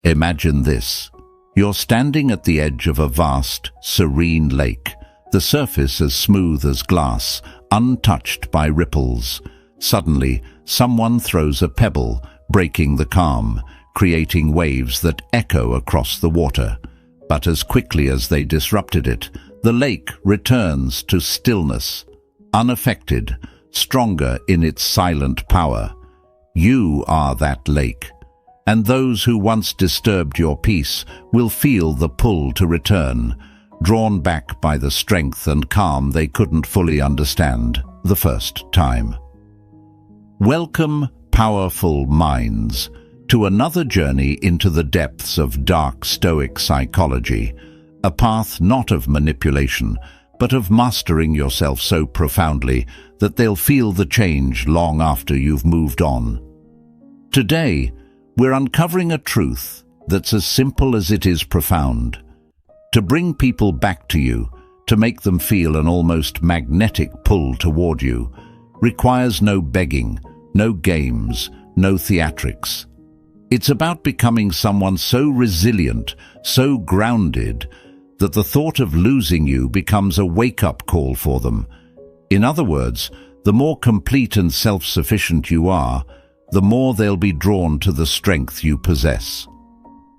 Imagine this. You're standing at the edge of a vast, serene lake, the surface as smooth as glass, untouched by ripples. Suddenly, someone throws a pebble, breaking the calm, creating waves that echo across the water. But as quickly as they disrupted it, the lake returns to stillness, unaffected, stronger in its silent power. You are that lake, and those who once disturbed your peace will feel the pull to return, drawn back by the strength and calm they couldn't fully understand the first time. Welcome, powerful minds, to another journey into the depths of dark Stoic psychology, a path not of manipulation, but of mastering yourself so profoundly that they'll feel the change long after you've moved on. Today, we're uncovering a truth that's as simple as it is profound. To bring people back to you, to make them feel an almost magnetic pull toward you, requires no begging, no games, no theatrics. It's about becoming someone so resilient, so grounded, that the thought of losing you becomes a wake-up call for them. In other words, the more complete and self-sufficient you are, the more they'll be drawn to the strength you possess.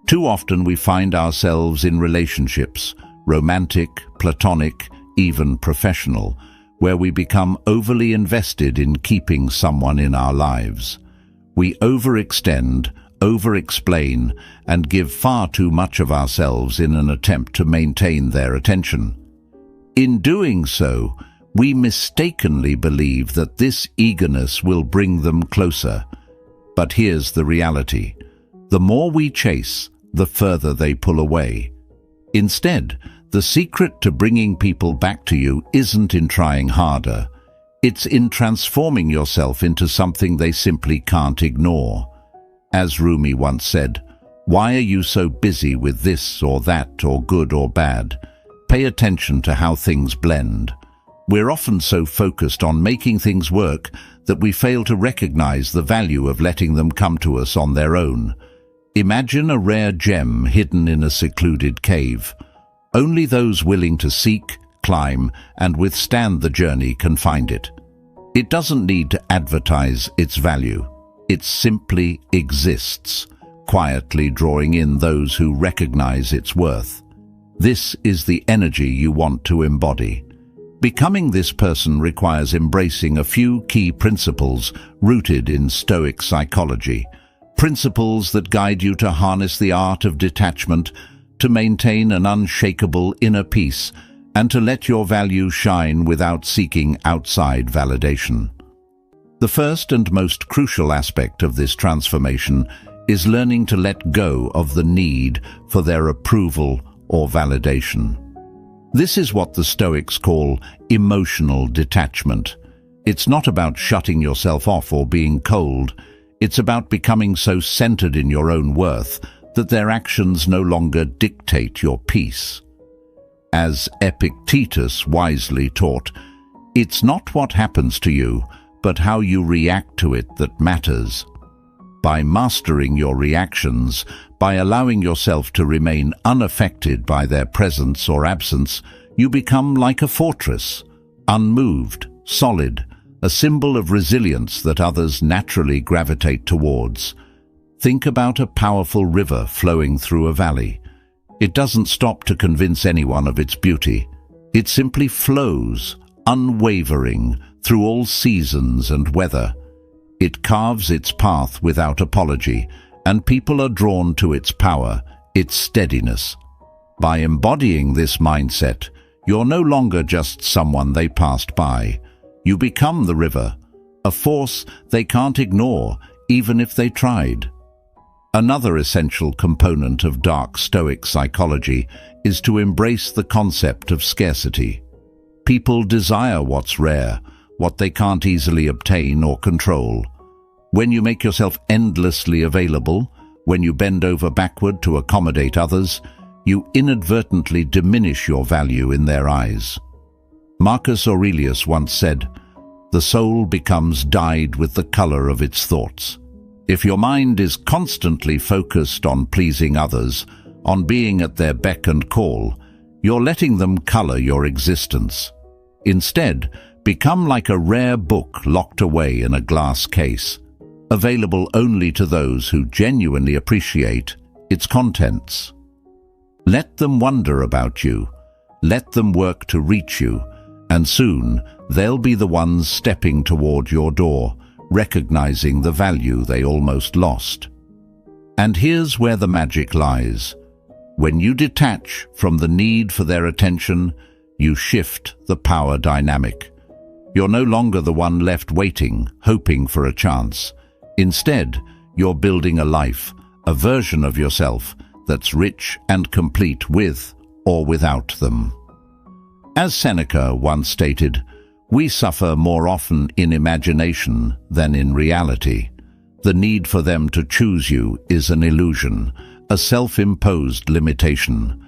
Too often we find ourselves in relationships, romantic, platonic, even professional, where we become overly invested in keeping someone in our lives. We overextend, over-explain, and give far too much of ourselves in an attempt to maintain their attention. In doing so, we mistakenly believe that this eagerness will bring them closer. But here's the reality. The more we chase, the further they pull away. Instead, the secret to bringing people back to you isn't in trying harder. It's in transforming yourself into something they simply can't ignore. As Rumi once said, "Why are you so busy with this or that or good or bad? Pay attention to how things blend." We're often so focused on making things work that we fail to recognize the value of letting them come to us on their own. Imagine a rare gem hidden in a secluded cave. Only those willing to seek, climb, and withstand the journey can find it. It doesn't need to advertise its value. It simply exists, quietly drawing in those who recognize its worth. This is the energy you want to embody. Becoming this person requires embracing a few key principles rooted in Stoic psychology, principles that guide you to harness the art of detachment, to maintain an unshakable inner peace, and to let your value shine without seeking outside validation. The first and most crucial aspect of this transformation is learning to let go of the need for their approval or validation. This is what the Stoics call emotional detachment. It's not about shutting yourself off or being cold. It's about becoming so centered in your own worth that their actions no longer dictate your peace. As Epictetus wisely taught, it's not what happens to you, but how you react to it that matters. By mastering your reactions, by allowing yourself to remain unaffected by their presence or absence, you become like a fortress, unmoved, solid, a symbol of resilience that others naturally gravitate towards. Think about a powerful river flowing through a valley. It doesn't stop to convince anyone of its beauty. It simply flows, unwavering, through all seasons and weather. It carves its path without apology, and people are drawn to its power, its steadiness. By embodying this mindset, you're no longer just someone they passed by. You become the river, a force they can't ignore, even if they tried. Another essential component of dark Stoic psychology is to embrace the concept of scarcity. People desire what's rare, what they can't easily obtain or control. When you make yourself endlessly available, when you bend over backward to accommodate others, you inadvertently diminish your value in their eyes. Marcus Aurelius once said, "The soul becomes dyed with the color of its thoughts." If your mind is constantly focused on pleasing others, on being at their beck and call, you're letting them color your existence. Instead, become like a rare book locked away in a glass case, available only to those who genuinely appreciate its contents. Let them wonder about you, let them work to reach you, and soon they'll be the ones stepping toward your door, recognizing the value they almost lost. And here's where the magic lies. When you detach from the need for their attention, you shift the power dynamic. You're no longer the one left waiting, hoping for a chance. Instead, you're building a life, a version of yourself that's rich and complete with or without them. As Seneca once stated, we suffer more often in imagination than in reality. The need for them to choose you is an illusion, a self-imposed limitation.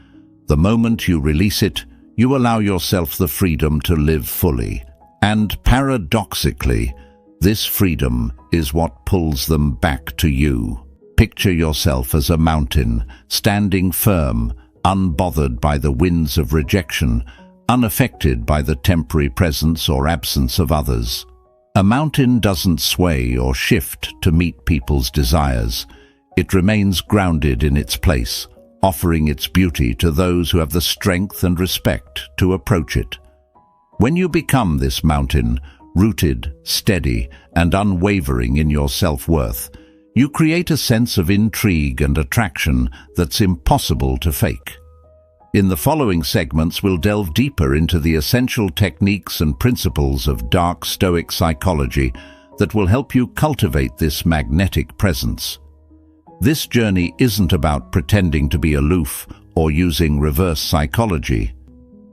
The moment you release it, you allow yourself the freedom to live fully. And paradoxically, this freedom is what pulls them back to you. Picture yourself as a mountain, standing firm, unbothered by the winds of rejection, unaffected by the temporary presence or absence of others. A mountain doesn't sway or shift to meet people's desires. It remains grounded in its place, offering its beauty to those who have the strength and respect to approach it. When you become this mountain, rooted, steady, and unwavering in your self-worth, you create a sense of intrigue and attraction that's impossible to fake. In the following segments, we'll delve deeper into the essential techniques and principles of dark Stoic psychology that will help you cultivate this magnetic presence. This journey isn't about pretending to be aloof or using reverse psychology.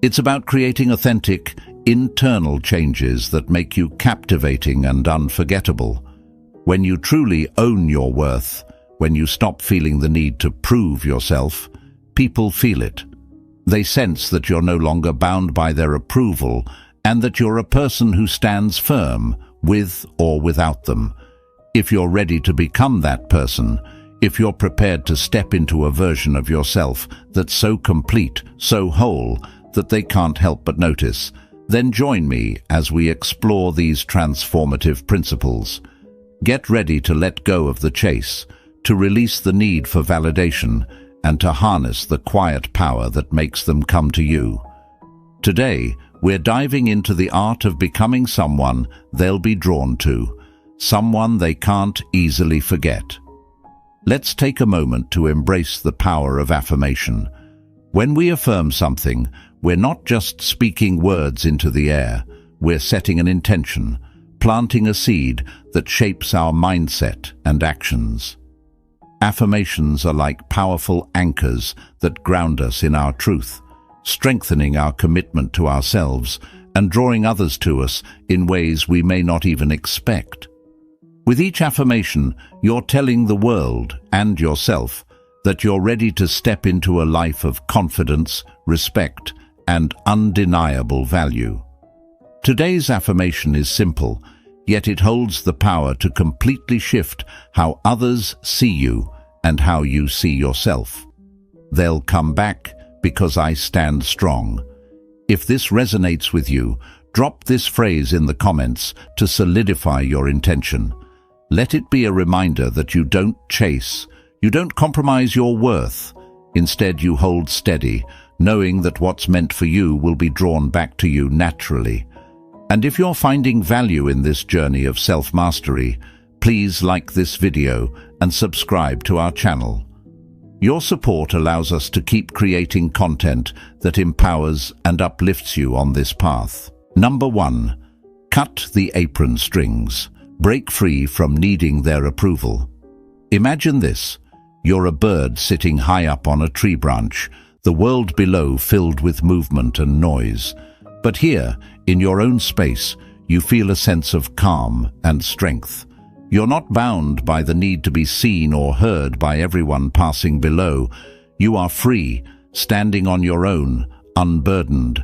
It's about creating authentic, internal changes that make you captivating and unforgettable. When you truly own your worth, when you stop feeling the need to prove yourself, people feel it. They sense that you're no longer bound by their approval and that you're a person who stands firm, with or without them. If you're ready to become that person, if you're prepared to step into a version of yourself that's so complete, so whole, that they can't help but notice, then join me as we explore these transformative principles. Get ready to let go of the chase, to release the need for validation, and to harness the quiet power that makes them come to you. Today, we're diving into the art of becoming someone they'll be drawn to, someone they can't easily forget. Let's take a moment to embrace the power of affirmation. When we affirm something, we're not just speaking words into the air, we're setting an intention, planting a seed that shapes our mindset and actions. Affirmations are like powerful anchors that ground us in our truth, strengthening our commitment to ourselves and drawing others to us in ways we may not even expect. With each affirmation, you're telling the world and yourself that you're ready to step into a life of confidence, respect, and undeniable value. Today's affirmation is simple, yet it holds the power to completely shift how others see you and how you see yourself. They'll come back because I stand strong. If this resonates with you, drop this phrase in the comments to solidify your intention. Let it be a reminder that you don't chase, you don't compromise your worth. Instead, you hold steady, knowing that what's meant for you will be drawn back to you naturally. And if you're finding value in this journey of self-mastery, please like this video and subscribe to our channel. Your support allows us to keep creating content that empowers and uplifts you on this path. Number 1. Cut the apron strings. Break free from needing their approval. Imagine this. You're a bird sitting high up on a tree branch, the world below filled with movement and noise. But here, in your own space, you feel a sense of calm and strength. You're not bound by the need to be seen or heard by everyone passing below. You are free, standing on your own, unburdened.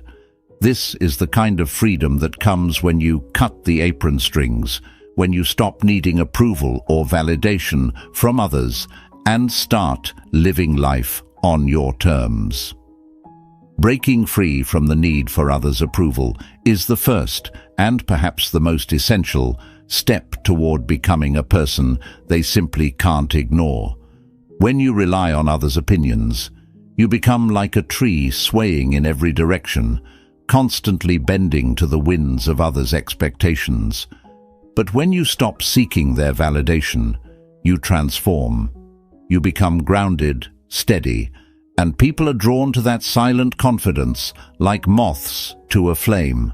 This is the kind of freedom that comes when you cut the apron strings, when you stop needing approval or validation from others and start living life on your terms. Breaking free from the need for others' approval is the first, and perhaps the most essential, step toward becoming a person they simply can't ignore. When you rely on others' opinions, you become like a tree swaying in every direction, constantly bending to the winds of others' expectations. But when you stop seeking their validation, you transform. You become grounded, steady, and people are drawn to that silent confidence like moths to a flame.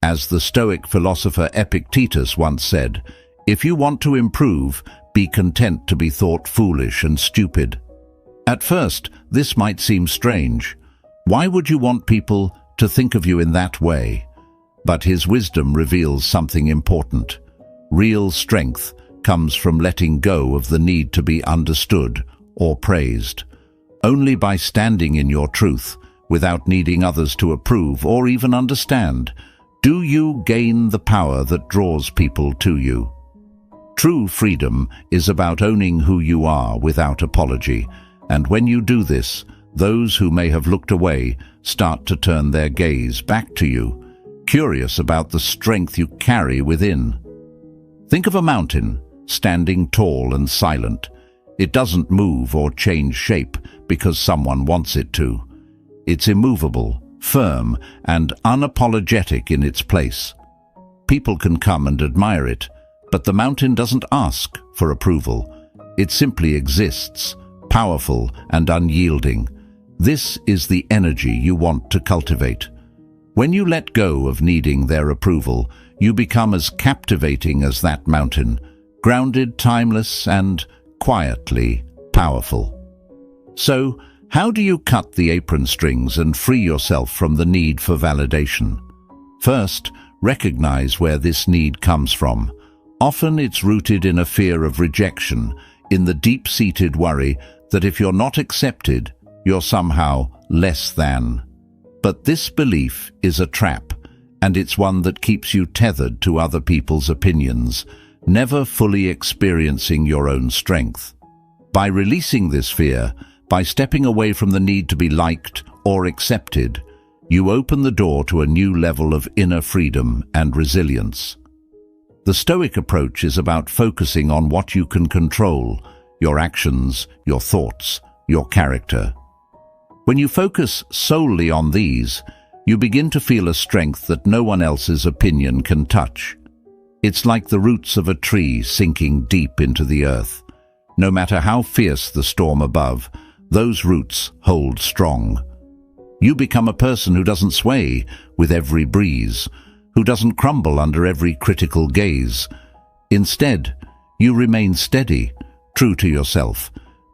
As the Stoic philosopher Epictetus once said, "If you want to improve, be content to be thought foolish and stupid." At first, this might seem strange. Why would you want people to think of you in that way? But his wisdom reveals something important. Real strength comes from letting go of the need to be understood or praised. Only by standing in your truth, without needing others to approve or even understand, do you gain the power that draws people to you. True freedom is about owning who you are without apology, and when you do this, those who may have looked away start to turn their gaze back to you, curious about the strength you carry within. Think of a mountain, standing tall and silent. It doesn't move or change shape because someone wants it to. It's immovable, firm, and unapologetic in its place. People can come and admire it, but the mountain doesn't ask for approval. It simply exists, powerful and unyielding. This is the energy you want to cultivate. When you let go of needing their approval, you become as captivating as that mountain, grounded, timeless, and quietly powerful. So, how do you cut the apron strings and free yourself from the need for validation? First, recognize where this need comes from. Often it's rooted in a fear of rejection, in the deep-seated worry that if you're not accepted, you're somehow less than. But this belief is a trap, and it's one that keeps you tethered to other people's opinions, never fully experiencing your own strength. By releasing this fear, by stepping away from the need to be liked or accepted, you open the door to a new level of inner freedom and resilience. The Stoic approach is about focusing on what you can control: your actions, your thoughts, your character. When you focus solely on these, you begin to feel a strength that no one else's opinion can touch. It's like the roots of a tree sinking deep into the earth. No matter how fierce the storm above, those roots hold strong. You become a person who doesn't sway with every breeze, who doesn't crumble under every critical gaze. Instead, you remain steady, true to yourself,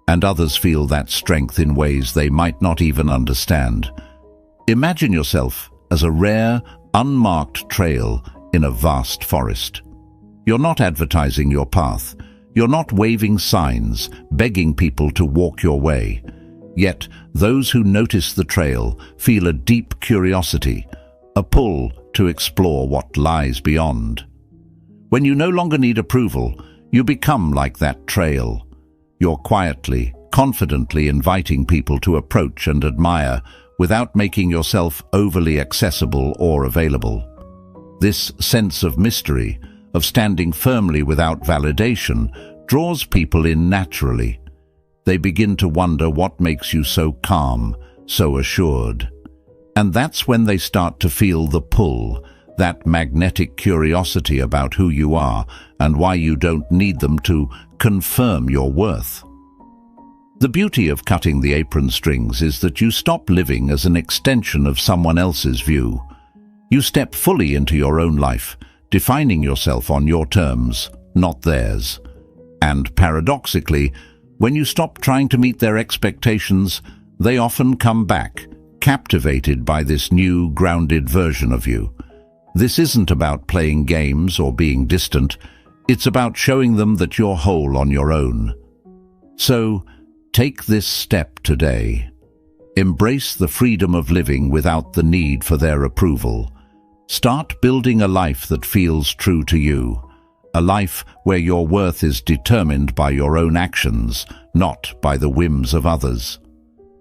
and others feel that strength in ways they might not even understand. Imagine yourself as a rare, unmarked trail in a vast forest. You're not advertising your path. You're not waving signs, begging people to walk your way. Yet, those who notice the trail feel a deep curiosity, a pull to explore what lies beyond. When you no longer need approval, you become like that trail. You're quietly, confidently inviting people to approach and admire without making yourself overly accessible or available. This sense of mystery, of standing firmly without validation, draws people in naturally. They begin to wonder what makes you so calm, so assured. And that's when they start to feel the pull, that magnetic curiosity about who you are and why you don't need them to confirm your worth. The beauty of cutting the apron strings is that you stop living as an extension of someone else's view. You step fully into your own life, defining yourself on your terms, not theirs. And paradoxically, when you stop trying to meet their expectations, they often come back, captivated by this new, grounded version of you. This isn't about playing games or being distant. It's about showing them that you're whole on your own. So, take this step today. Embrace the freedom of living without the need for their approval. Start building a life that feels true to you, a life where your worth is determined by your own actions, not by the whims of others.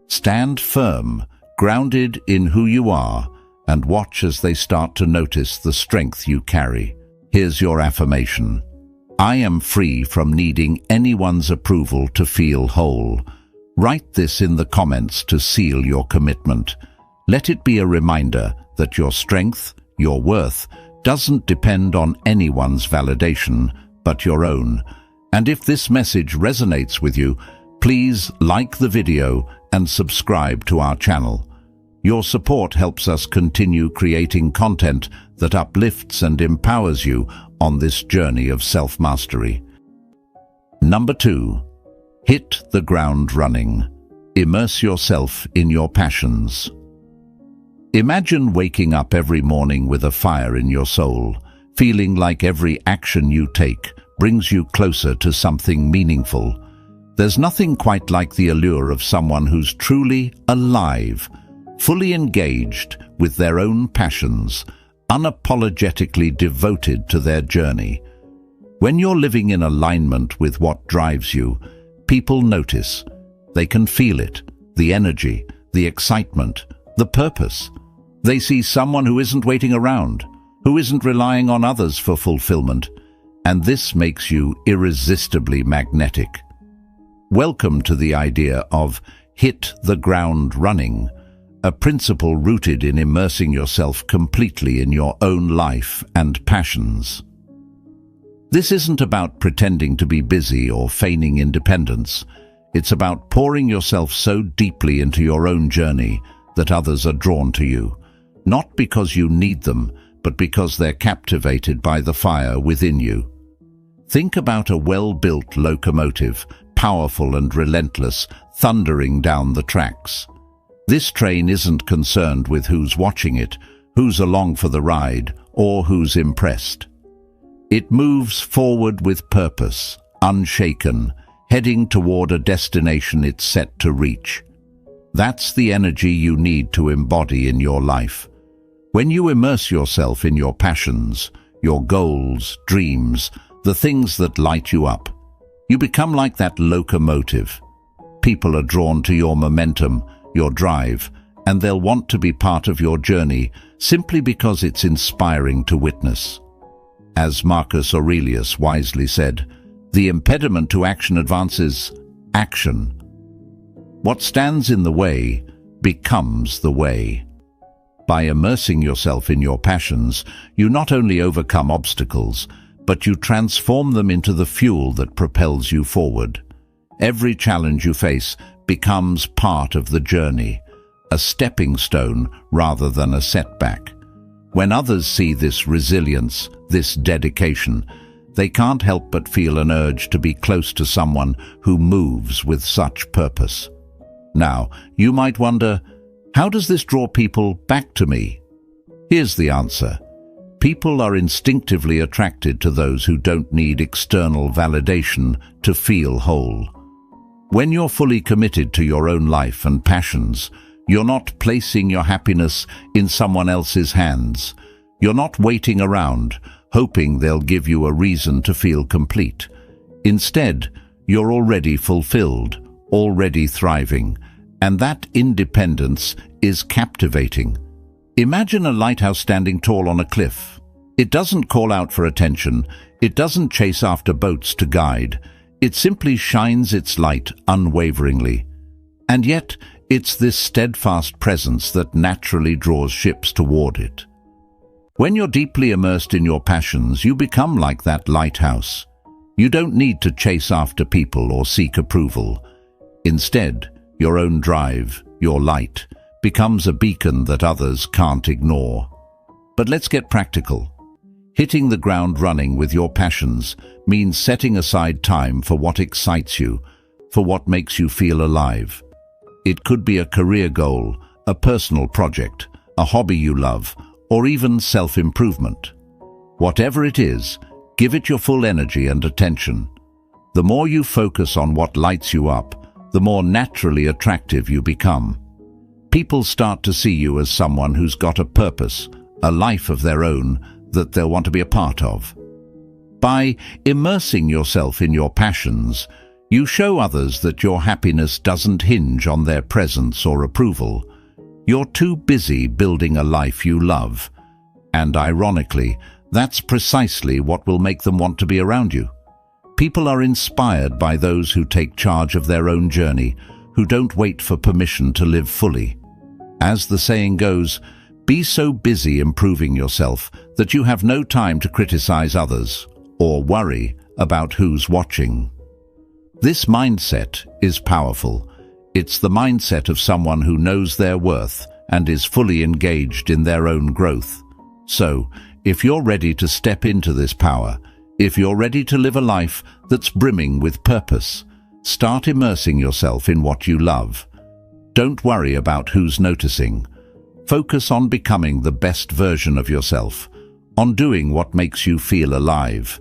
Stand firm, grounded in who you are, and watch as they start to notice the strength you carry. Here's your affirmation. I am free from needing anyone's approval to feel whole. Write this in the comments to seal your commitment. Let it be a reminder that your strength, your worth, doesn't depend on anyone's validation, but your own. And if this message resonates with you, please like the video and subscribe to our channel. Your support helps us continue creating content that uplifts and empowers you on this journey of self-mastery. Number 2. Hit the ground running. Immerse yourself in your passions. Imagine waking up every morning with a fire in your soul, feeling like every action you take brings you closer to something meaningful. There's nothing quite like the allure of someone who's truly alive, fully engaged with their own passions, unapologetically devoted to their journey. When you're living in alignment with what drives you, people notice. They can feel it, the energy, the excitement, the purpose. They see someone who isn't waiting around, who isn't relying on others for fulfillment, and this makes you irresistibly magnetic. Welcome to the idea of hit the ground running, a principle rooted in immersing yourself completely in your own life and passions. This isn't about pretending to be busy or feigning independence. It's about pouring yourself so deeply into your own journey that others are drawn to you, not because you need them, but because they're captivated by the fire within you. Think about a well-built locomotive, powerful and relentless, thundering down the tracks. This train isn't concerned with who's watching it, who's along for the ride, or who's impressed. It moves forward with purpose, unshaken, heading toward a destination it's set to reach. That's the energy you need to embody in your life. When you immerse yourself in your passions, your goals, dreams, the things that light you up, you become like that locomotive. People are drawn to your momentum, your drive, and they'll want to be part of your journey simply because it's inspiring to witness. As Marcus Aurelius wisely said, the impediment to action advances action. What stands in the way becomes the way. By immersing yourself in your passions, you not only overcome obstacles, but you transform them into the fuel that propels you forward. Every challenge you face becomes part of the journey, a stepping stone rather than a setback. When others see this resilience, this dedication, they can't help but feel an urge to be close to someone who moves with such purpose. Now, you might wonder, how does this draw people back to me? Here's the answer. People are instinctively attracted to those who don't need external validation to feel whole. When you're fully committed to your own life and passions, you're not placing your happiness in someone else's hands. You're not waiting around, hoping they'll give you a reason to feel complete. Instead, you're already fulfilled, already thriving, and that independence is captivating. Imagine a lighthouse standing tall on a cliff. It doesn't call out for attention. It doesn't chase after boats to guide. It simply shines its light unwaveringly. And yet, it's this steadfast presence that naturally draws ships toward it. When you're deeply immersed in your passions, you become like that lighthouse. You don't need to chase after people or seek approval. Instead, your own drive, your light, becomes a beacon that others can't ignore. But let's get practical. Hitting the ground running with your passions means setting aside time for what excites you, for what makes you feel alive. It could be a career goal, a personal project, a hobby you love, or even self-improvement. Whatever it is, give it your full energy and attention. The more you focus on what lights you up, the more naturally attractive you become. People start to see you as someone who's got a purpose, a life of their own that they'll want to be a part of. By immersing yourself in your passions, you show others that your happiness doesn't hinge on their presence or approval. You're too busy building a life you love. And ironically, that's precisely what will make them want to be around you. People are inspired by those who take charge of their own journey, who don't wait for permission to live fully. As the saying goes, be so busy improving yourself that you have no time to criticize others or worry about who's watching. This mindset is powerful. It's the mindset of someone who knows their worth and is fully engaged in their own growth. So, if you're ready to step into this power, if you're ready to live a life that's brimming with purpose, start immersing yourself in what you love. Don't worry about who's noticing. Focus on becoming the best version of yourself, on doing what makes you feel alive.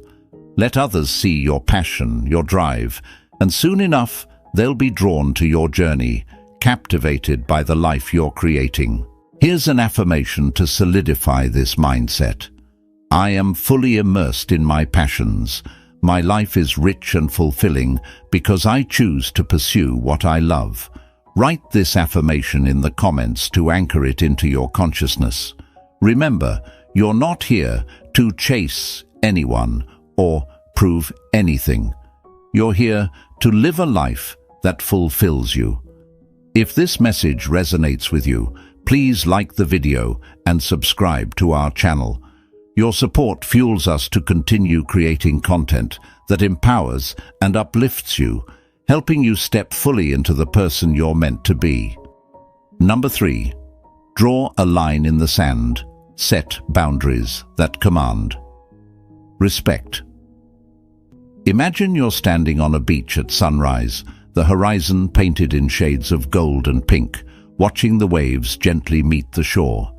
Let others see your passion, your drive, and soon enough, they'll be drawn to your journey, captivated by the life you're creating. Here's an affirmation to solidify this mindset. I am fully immersed in my passions. My life is rich and fulfilling because I choose to pursue what I love. Write this affirmation in the comments to anchor it into your consciousness. Remember, you're not here to chase anyone or prove anything. You're here to live a life that fulfills you. If this message resonates with you, please like the video and subscribe to our channel. Your support fuels us to continue creating content that empowers and uplifts you, helping you step fully into the person you're meant to be. Number 3. Draw a line in the sand. Set boundaries that command. Respect. Imagine you're standing on a beach at sunrise, the horizon painted in shades of gold and pink, watching the waves gently meet the shore.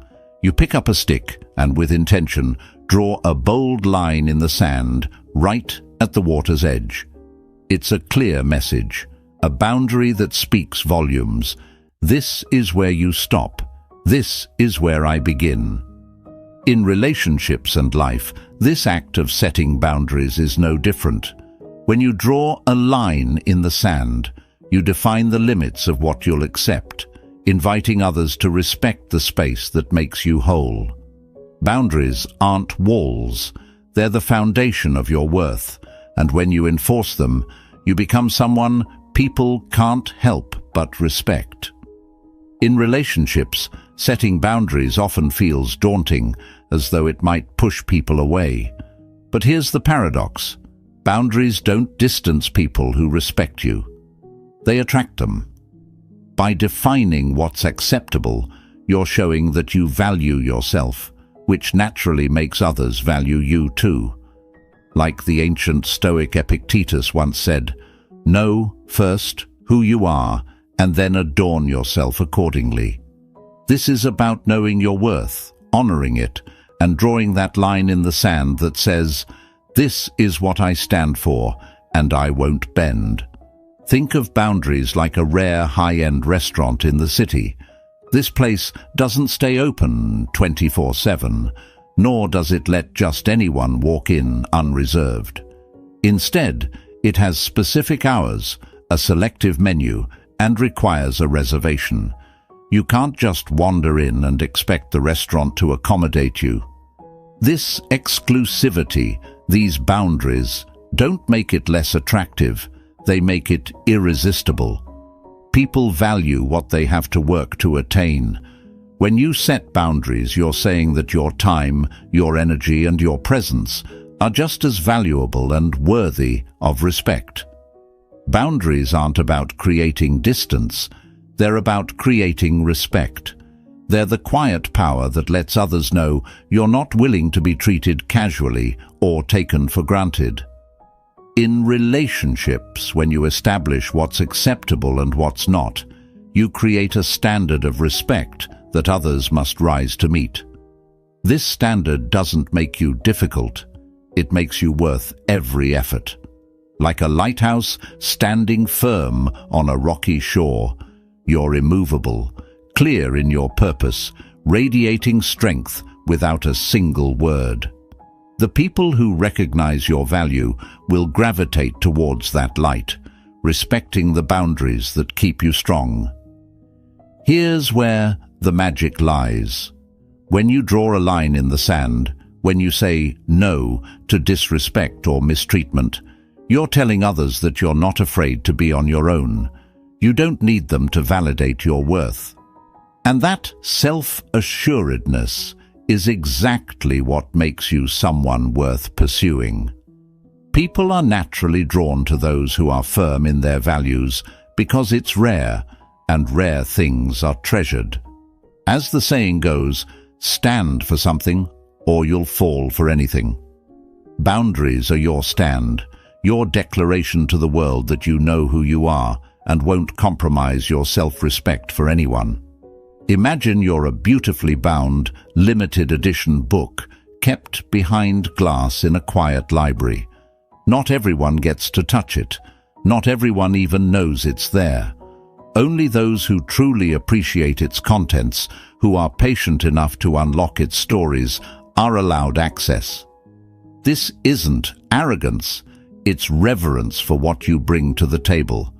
You pick up a stick and, with intention, draw a bold line in the sand right at the water's edge. It's a clear message, a boundary that speaks volumes. This is where you stop. This is where I begin. In relationships and life, this act of setting boundaries is no different. When you draw a line in the sand, you define the limits of what you'll accept, inviting others to respect the space that makes you whole. Boundaries aren't walls, they're the foundation of your worth, and when you enforce them, you become someone people can't help but respect. In relationships, setting boundaries often feels daunting, as though it might push people away. But here's the paradox. Boundaries don't distance people who respect you. They attract them. By defining what's acceptable, you're showing that you value yourself, which naturally makes others value you too. Like the ancient Stoic Epictetus once said, know first who you are and then adorn yourself accordingly. This is about knowing your worth, honoring it, and drawing that line in the sand that says, this is what I stand for, and I won't bend. Think of boundaries like a rare high-end restaurant in the city. This place doesn't stay open 24/7, nor does it let just anyone walk in unreserved. Instead, it has specific hours, a selective menu, and requires a reservation. You can't just wander in and expect the restaurant to accommodate you. This exclusivity, these boundaries, don't make it less attractive, they make it irresistible. People value what they have to work to attain. When you set boundaries, you're saying that your time, your energy, and your presence are just as valuable and worthy of respect. Boundaries aren't about creating distance, they're about creating respect. They're the quiet power that lets others know you're not willing to be treated casually or taken for granted. In relationships, when you establish what's acceptable and what's not, you create a standard of respect that others must rise to meet. This standard doesn't make you difficult, it makes you worth every effort. Like a lighthouse standing firm on a rocky shore, you're immovable, clear in your purpose, radiating strength without a single word. The people who recognize your value will gravitate towards that light, respecting the boundaries that keep you strong. Here's where the magic lies. When you draw a line in the sand, when you say no to disrespect or mistreatment, you're telling others that you're not afraid to be on your own. You don't need them to validate your worth. And that self-assuredness is exactly what makes you someone worth pursuing. People are naturally drawn to those who are firm in their values because it's rare, and rare things are treasured. As the saying goes, stand for something or you'll fall for anything. Boundaries are your stand, your declaration to the world that you know who you are and won't compromise your self-respect for anyone. Imagine you're a beautifully bound, limited edition book kept behind glass in a quiet library. Not everyone gets to touch it. Not everyone even knows it's there. Only those who truly appreciate its contents, who are patient enough to unlock its stories, are allowed access. This isn't arrogance, it's reverence for what you bring to the table.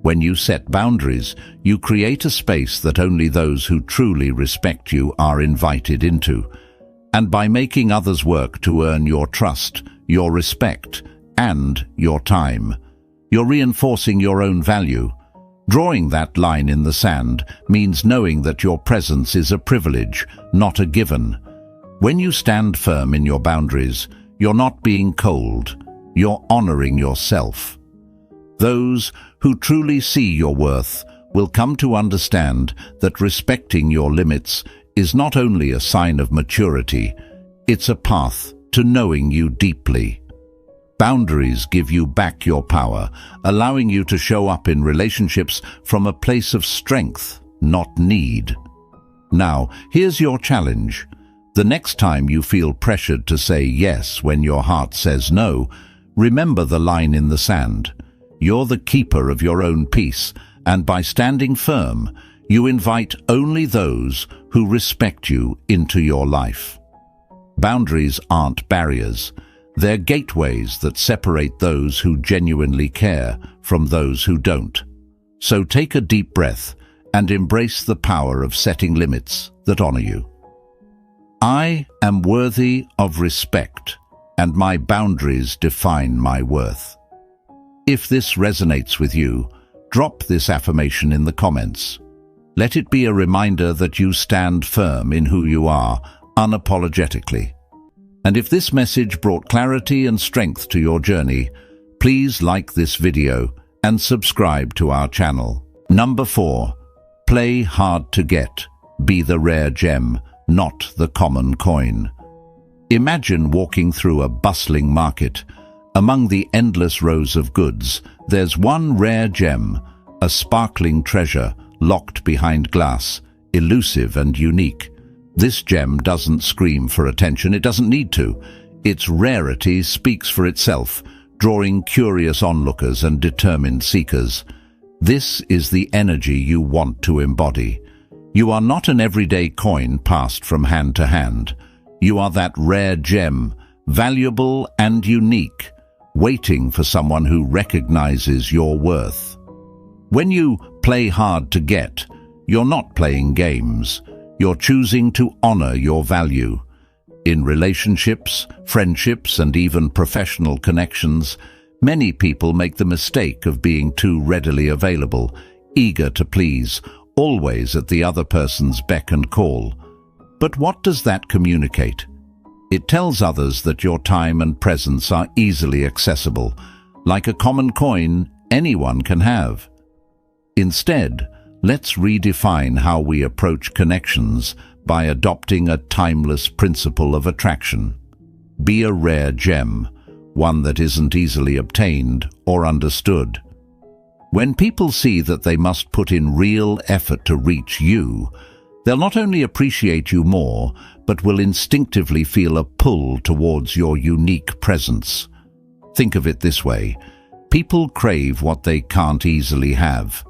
When you set boundaries, you create a space that only those who truly respect you are invited into. And by making others work to earn your trust, your respect, and your time, you're reinforcing your own value. Drawing that line in the sand means knowing that your presence is a privilege, not a given. When you stand firm in your boundaries, you're not being cold, you're honoring yourself. Those who truly see your worth will come to understand that respecting your limits is not only a sign of maturity, it's a path to knowing you deeply. Boundaries give you back your power, allowing you to show up in relationships from a place of strength, not need. Now, here's your challenge. The next time you feel pressured to say yes when your heart says no, remember the line in the sand. You're the keeper of your own peace, and by standing firm, you invite only those who respect you into your life. Boundaries aren't barriers. They're gateways that separate those who genuinely care from those who don't. So take a deep breath and embrace the power of setting limits that honor you. I am worthy of respect, and my boundaries define my worth. If this resonates with you, drop this affirmation in the comments. Let it be a reminder that you stand firm in who you are, unapologetically. And if this message brought clarity and strength to your journey, please like this video and subscribe to our channel. Number 4. Play hard to get. Be the rare gem, not the common coin. Imagine walking through a bustling market. Among the endless rows of goods, there's one rare gem, a sparkling treasure locked behind glass, elusive and unique. This gem doesn't scream for attention, it doesn't need to. Its rarity speaks for itself, drawing curious onlookers and determined seekers. This is the energy you want to embody. You are not an everyday coin passed from hand to hand. You are that rare gem, valuable and unique, waiting for someone who recognizes your worth. When you play hard to get, you're not playing games. You're choosing to honor your value. In relationships, friendships, and even professional connections, many people make the mistake of being too readily available, eager to please, always at the other person's beck and call. But what does that communicate? It tells others that your time and presence are easily accessible, like a common coin anyone can have. Instead, let's redefine how we approach connections by adopting a timeless principle of attraction. Be a rare gem, one that isn't easily obtained or understood. When people see that they must put in real effort to reach you, they'll not only appreciate you more, but will instinctively feel a pull towards your unique presence. Think of it this way: people crave what they can't easily have.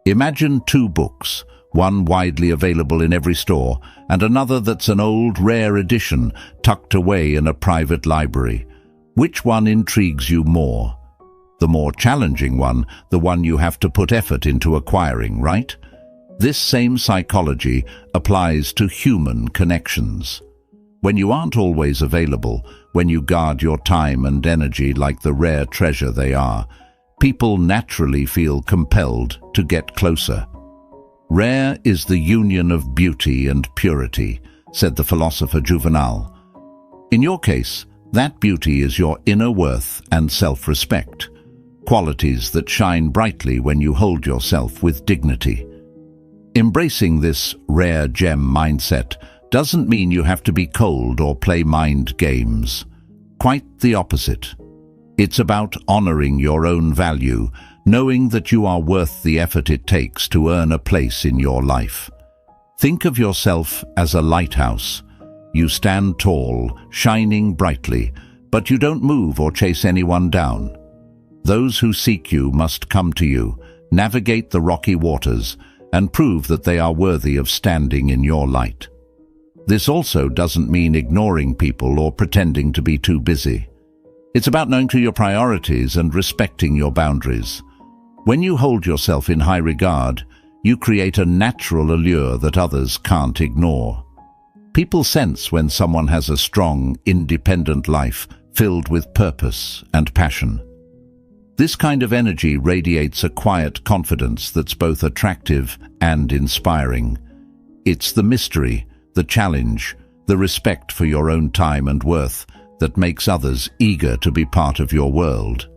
Imagine two books, one widely available in every store, and another that's an old, rare edition tucked away in a private library. Which one intrigues you more? The more challenging one, the one you have to put effort into acquiring, right? This same psychology applies to human connections. When you aren't always available, when you guard your time and energy like the rare treasure they are, people naturally feel compelled to get closer. Rare is the union of beauty and purity, said the philosopher Juvenal. In your case, that beauty is your inner worth and self-respect, qualities that shine brightly when you hold yourself with dignity. Embracing this rare gem mindset doesn't mean you have to be cold or play mind games. Quite the opposite. It's about honoring your own value, knowing that you are worth the effort it takes to earn a place in your life. Think of yourself as a lighthouse. You stand tall, shining brightly, but you don't move or chase anyone down. Those who seek you must come to you, navigate the rocky waters, and prove that they are worthy of standing in your light. This also doesn't mean ignoring people or pretending to be too busy. It's about knowing your priorities and respecting your boundaries. When you hold yourself in high regard, you create a natural allure that others can't ignore. People sense when someone has a strong, independent life filled with purpose and passion. This kind of energy radiates a quiet confidence that's both attractive and inspiring. It's the mystery, the challenge, the respect for your own time and worth that makes others eager to be part of your world.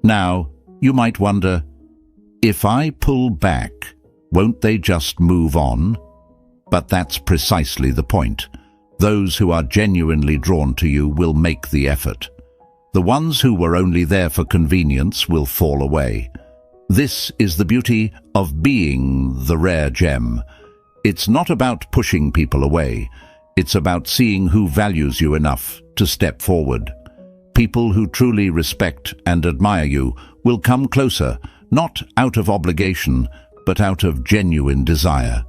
Now, you might wonder, if I pull back, won't they just move on? But that's precisely the point. Those who are genuinely drawn to you will make the effort. The ones who were only there for convenience will fall away. This is the beauty of being the rare gem. It's not about pushing people away. It's about seeing who values you enough to step forward. People who truly respect and admire you will come closer, not out of obligation, but out of genuine desire.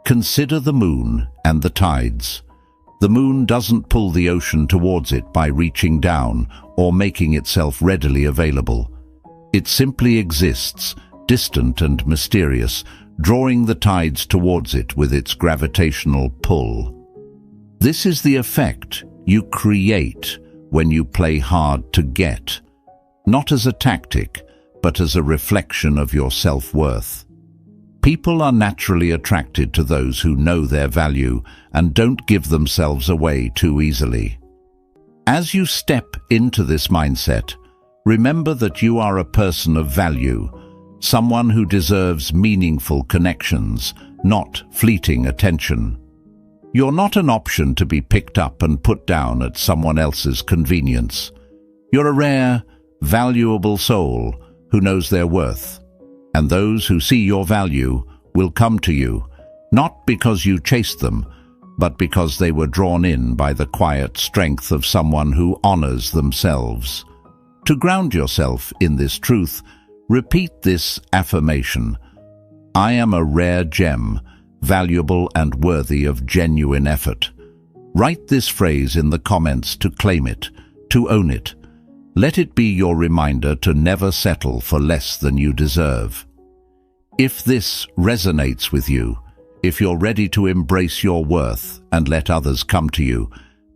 Consider the moon and the tides. The moon doesn't pull the ocean towards it by reaching down or making itself readily available. It simply exists, distant and mysterious, drawing the tides towards it with its gravitational pull. This is the effect you create when you play hard to get, not as a tactic, but as a reflection of your self-worth. People are naturally attracted to those who know their value and don't give themselves away too easily. As you step into this mindset, remember that you are a person of value, someone who deserves meaningful connections, not fleeting attention. You're not an option to be picked up and put down at someone else's convenience. You're a rare, valuable soul who knows their worth, and those who see your value will come to you, not because you chased them, but because they were drawn in by the quiet strength of someone who honors themselves. To ground yourself in this truth, repeat this affirmation: I am a rare gem, valuable and worthy of genuine effort. Write this phrase in the comments to claim it, to own it. Let it be your reminder to never settle for less than you deserve. If this resonates with you, if you're ready to embrace your worth and let others come to you,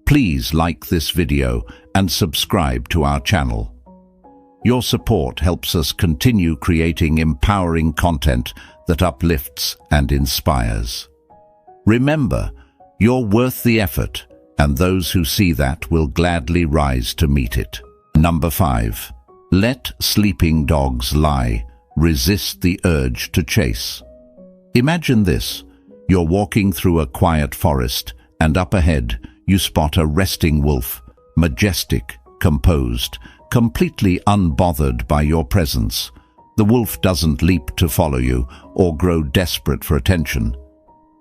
please like this video and subscribe to our channel. Your support helps us continue creating empowering content that uplifts and inspires. Remember, you're worth the effort, and those who see that will gladly rise to meet it. Number 5. Let sleeping dogs lie. Resist the urge to chase. Imagine this. You're walking through a quiet forest, and up ahead you spot a resting wolf, majestic, composed, completely unbothered by your presence. The wolf doesn't leap to follow you or grow desperate for attention.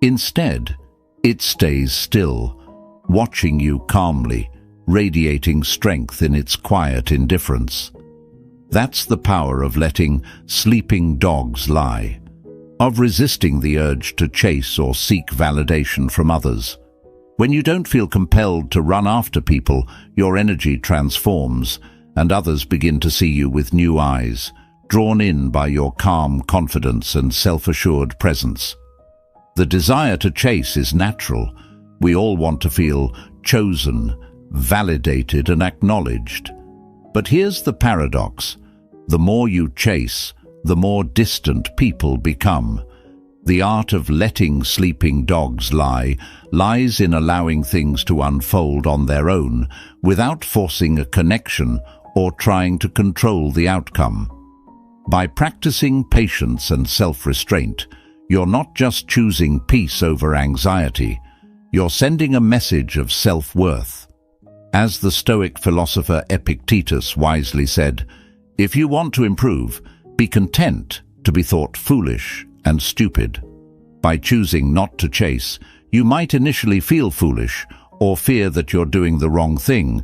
Instead, it stays still, watching you calmly, radiating strength in its quiet indifference. That's the power of letting sleeping dogs lie. of resisting the urge to chase or seek validation from others. When you don't feel compelled to run after people, your energy transforms, and others begin to see you with new eyes, drawn in by your calm confidence and self-assured presence. The desire to chase is natural. We all want to feel chosen, validated, and acknowledged. But here's the paradox. The more you chase, the more distant people become. The art of letting sleeping dogs lie lies in allowing things to unfold on their own without forcing a connection or trying to control the outcome. By practicing patience and self-restraint, you're not just choosing peace over anxiety, you're sending a message of self-worth. As the Stoic philosopher Epictetus wisely said, if you want to improve, be content to be thought foolish and stupid. By choosing not to chase, you might initially feel foolish or fear that you're doing the wrong thing,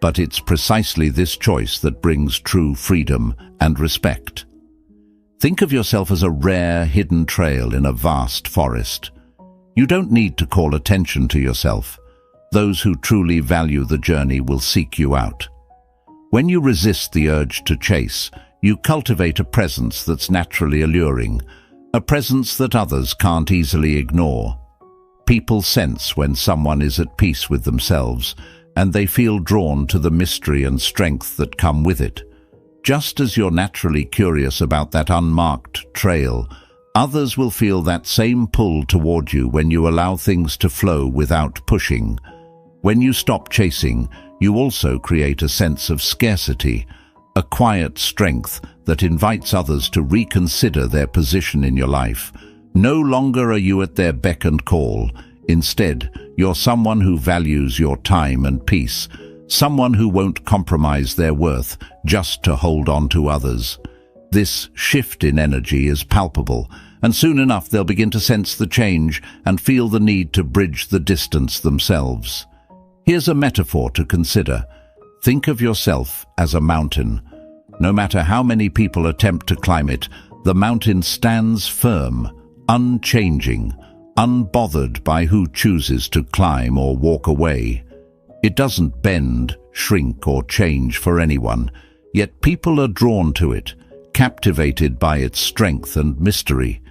but it's precisely this choice that brings true freedom and respect. Think of yourself as a rare, hidden trail in a vast forest. You don't need to call attention to yourself. Those who truly value the journey will seek you out. When you resist the urge to chase, you cultivate a presence that's naturally alluring, a presence that others can't easily ignore. People sense when someone is at peace with themselves, and they feel drawn to the mystery and strength that come with it. Just as you're naturally curious about that unmarked trail, others will feel that same pull toward you when you allow things to flow without pushing. When you stop chasing, you also create a sense of scarcity, a quiet strength that invites others to reconsider their position in your life. No longer are you at their beck and call. Instead, you're someone who values your time and peace, someone who won't compromise their worth just to hold on to others. This shift in energy is palpable, and soon enough they'll begin to sense the change and feel the need to bridge the distance themselves. Here's a metaphor to consider. Think of yourself as a mountain. No matter how many people attempt to climb it, the mountain stands firm, unchanging, unbothered by who chooses to climb or walk away. It doesn't bend, shrink, or change for anyone, yet people are drawn to it, captivated by its strength and mystery.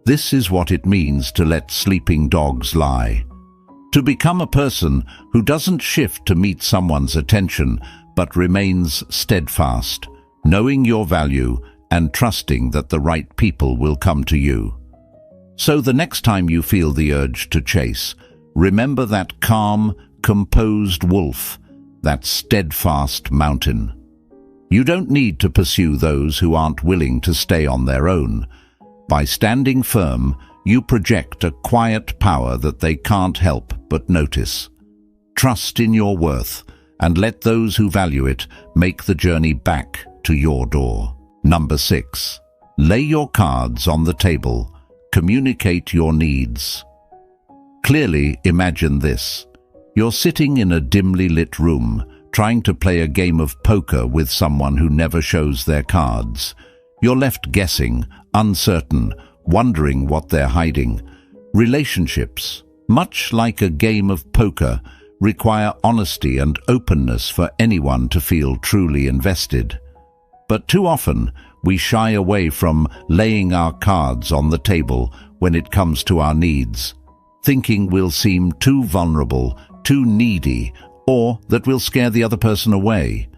This is what it means to let sleeping dogs lie. To become a person who doesn't shift to meet someone's attention, but remains steadfast, knowing your value and trusting that the right people will come to you. So the next time you feel the urge to chase, remember that calm, composed wolf, that steadfast mountain. You don't need to pursue those who aren't willing to stay on their own. By standing firm, you project a quiet power that they can't help but notice. Trust in your worth and let those who value it make the journey back to your door. Number 6. Lay your cards on the table. Communicate your needs. Clearly, imagine this. You're sitting in a dimly lit room, trying to play a game of poker with someone who never shows their cards. You're left guessing, uncertain, wondering what they're hiding. Relationships, much like a game of poker, require honesty and openness for anyone to feel truly invested. But too often, we shy away from laying our cards on the table when it comes to our needs, thinking we'll seem too vulnerable, too needy, or that we'll scare the other person away.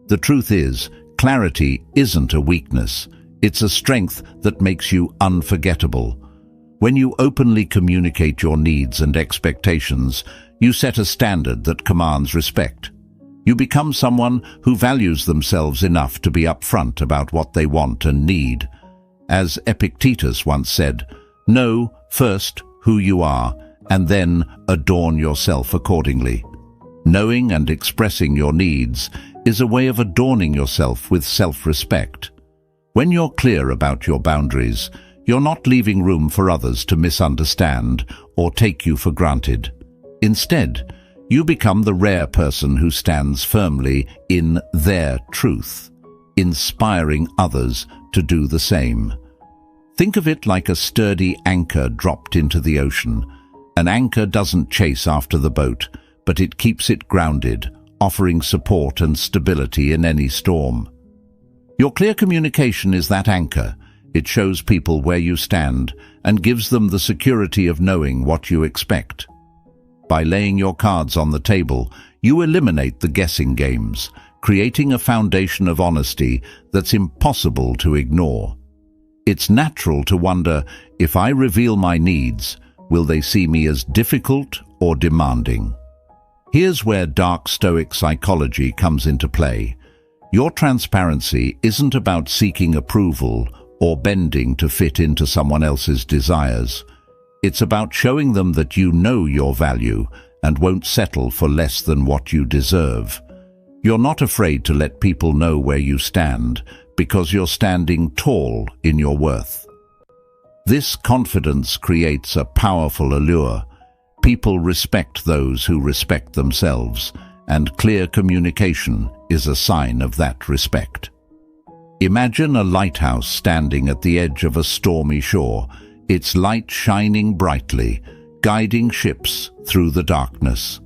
The truth is, clarity isn't a weakness. It's a strength that makes you unforgettable. When you openly communicate your needs and expectations, you set a standard that commands respect. You become someone who values themselves enough to be upfront about what they want and need. As Epictetus once said, know first who you are, and then adorn yourself accordingly. Knowing and expressing your needs is a way of adorning yourself with self-respect. When you're clear about your boundaries, you're not leaving room for others to misunderstand or take you for granted. Instead, you become the rare person who stands firmly in their truth, inspiring others to do the same. Think of it like a sturdy anchor dropped into the ocean. An anchor doesn't chase after the boat, but it keeps it grounded, offering support and stability in any storm. Your clear communication is that anchor. It shows people where you stand and gives them the security of knowing what you expect. By laying your cards on the table, you eliminate the guessing games, creating a foundation of honesty that's impossible to ignore. It's natural to wonder, if I reveal my needs, will they see me as difficult or demanding? Here's where dark Stoic psychology comes into play. Your transparency isn't about seeking approval or bending to fit into someone else's desires. It's about showing them that you know your value and won't settle for less than what you deserve. You're not afraid to let people know where you stand because you're standing tall in your worth. This confidence creates a powerful allure. People respect those who respect themselves, and clear communication is a sign of that respect. Imagine a lighthouse standing at the edge of a stormy shore, its light shining brightly, guiding ships through the darkness.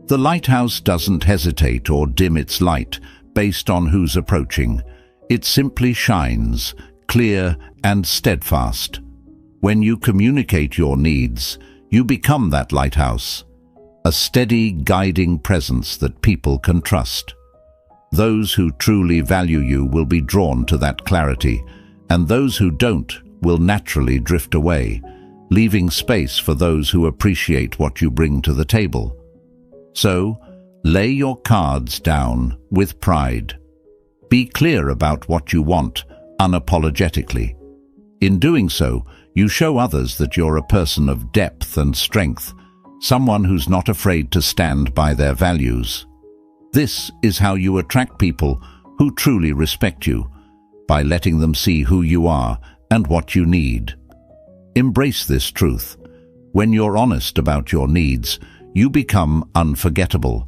The lighthouse doesn't hesitate or dim its light based on who's approaching. It simply shines, clear and steadfast. When you communicate your needs, you become that lighthouse, a steady, guiding presence that people can trust. Those who truly value you will be drawn to that clarity, and those who don't will naturally drift away, leaving space for those who appreciate what you bring to the table. So, lay your cards down with pride. Be clear about what you want, unapologetically. In doing so, you show others that you're a person of depth and strength, someone who's not afraid to stand by their values. This is how you attract people who truly respect you, by letting them see who you are and what you need. Embrace this truth. When you're honest about your needs, you become unforgettable.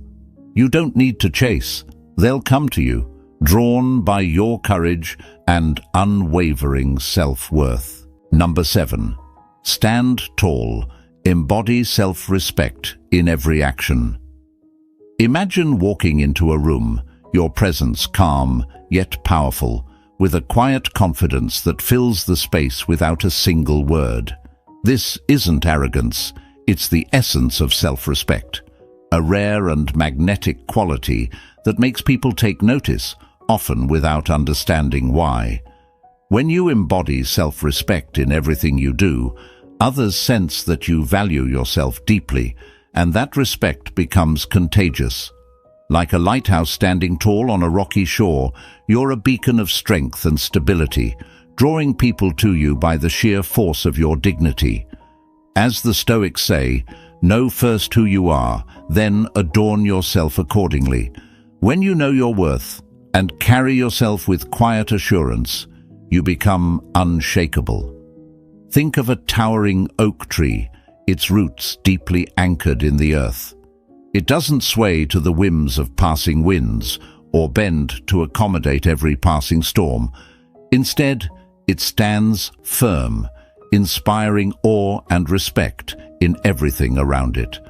You don't need to chase. They'll come to you, drawn by your courage and unwavering self-worth. Number 7. Stand tall. Embody self-respect in every action. Imagine walking into a room, your presence calm yet powerful, with a quiet confidence that fills the space without a single word. This isn't arrogance, it's the essence of self-respect, a rare and magnetic quality that makes people take notice, often without understanding why. When you embody self-respect in everything you do, others sense that you value yourself deeply, and that respect becomes contagious. Like a lighthouse standing tall on a rocky shore, you're a beacon of strength and stability, drawing people to you by the sheer force of your dignity. As the Stoics say, know first who you are, then adorn yourself accordingly. When you know your worth and carry yourself with quiet assurance, you become unshakable. Think of a towering oak tree, its roots deeply anchored in the earth. It doesn't sway to the whims of passing winds or bend to accommodate every passing storm. Instead, it stands firm, inspiring awe and respect in everything around it.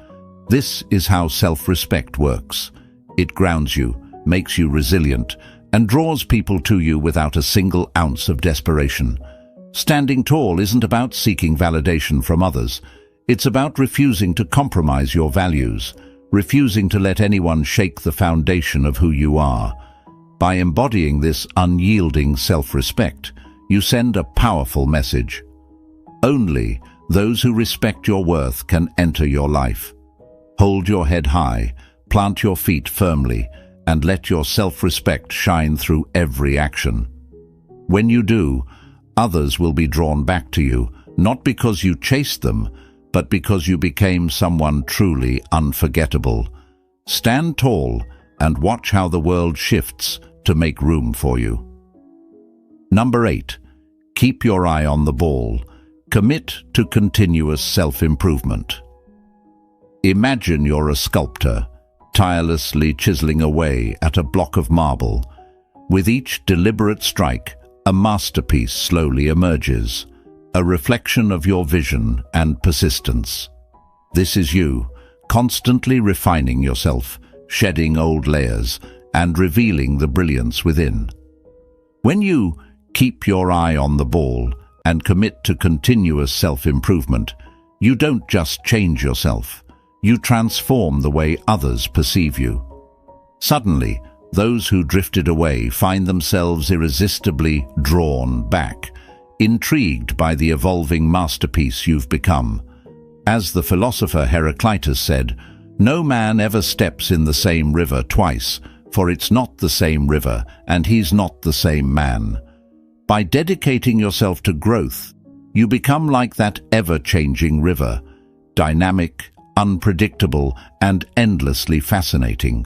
This is how self-respect works. It grounds you, makes you resilient, and draws people to you without a single ounce of desperation. Standing tall isn't about seeking validation from others. It's about refusing to compromise your values, refusing to let anyone shake the foundation of who you are. By embodying this unyielding self-respect, you send a powerful message. Only those who respect your worth can enter your life. Hold your head high, plant your feet firmly, and let your self-respect shine through every action. When you do, others will be drawn back to you, not because you chased them, but because you became someone truly unforgettable. Stand tall and watch how the world shifts to make room for you. Number 8. Keep your eye on the ball. Commit to continuous self-improvement. Imagine you're a sculptor, tirelessly chiseling away at a block of marble. With each deliberate strike, a masterpiece slowly emerges, a reflection of your vision and persistence. This is you, constantly refining yourself, shedding old layers, and revealing the brilliance within. When you keep your eye on the ball and commit to continuous self-improvement, you don't just change yourself, you transform the way others perceive you. Suddenly, those who drifted away find themselves irresistibly drawn back, intrigued by the evolving masterpiece you've become. As the philosopher Heraclitus said, "No man ever steps in the same river twice, for it's not the same river, and he's not the same man." By dedicating yourself to growth, you become like that ever-changing river, dynamic, unpredictable, and endlessly fascinating.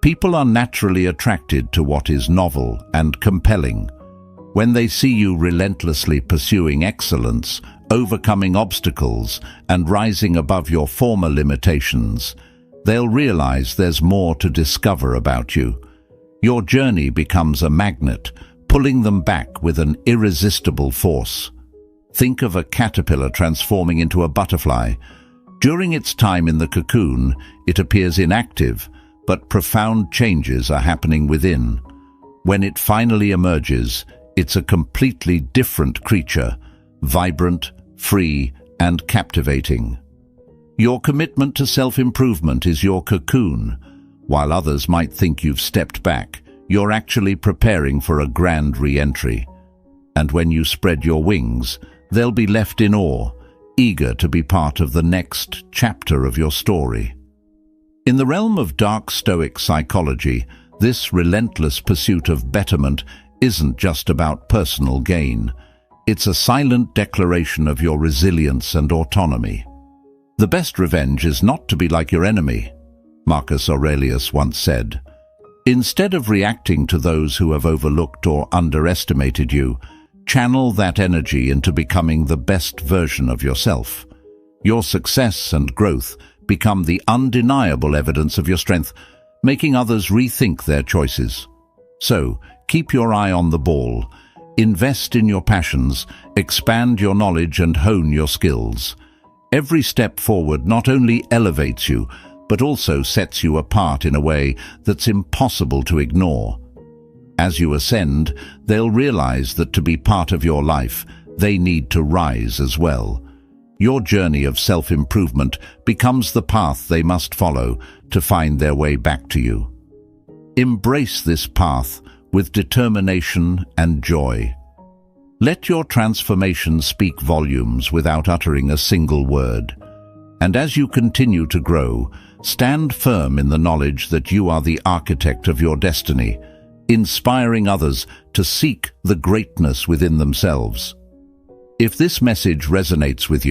People are naturally attracted to what is novel and compelling. When they see you relentlessly pursuing excellence, overcoming obstacles, and rising above your former limitations, they'll realize there's more to discover about you. Your journey becomes a magnet, pulling them back with an irresistible force. Think of a caterpillar transforming into a butterfly. During its time in the cocoon, it appears inactive, but profound changes are happening within. When it finally emerges, it's a completely different creature, vibrant, free, and captivating. Your commitment to self-improvement is your cocoon. While others might think you've stepped back, you're actually preparing for a grand re-entry. And when you spread your wings, they'll be left in awe, eager to be part of the next chapter of your story. In the realm of dark Stoic psychology, this relentless pursuit of betterment isn't just about personal gain. It's a silent declaration of your resilience and autonomy. The best revenge is not to be like your enemy, Marcus Aurelius once said. Instead of reacting to those who have overlooked or underestimated you, channel that energy into becoming the best version of yourself. Your success and growth become the undeniable evidence of your strength, making others rethink their choices. So, keep your eye on the ball. Invest in your passions, expand your knowledge, and hone your skills. Every step forward not only elevates you, but also sets you apart in a way that's impossible to ignore. As you ascend, they'll realize that to be part of your life, they need to rise as well. Your journey of self-improvement becomes the path they must follow to find their way back to you. Embrace this path with determination and joy. Let your transformation speak volumes without uttering a single word. And as you continue to grow, stand firm in the knowledge that you are the architect of your destiny, inspiring others to seek the greatness within themselves. If this message resonates with you,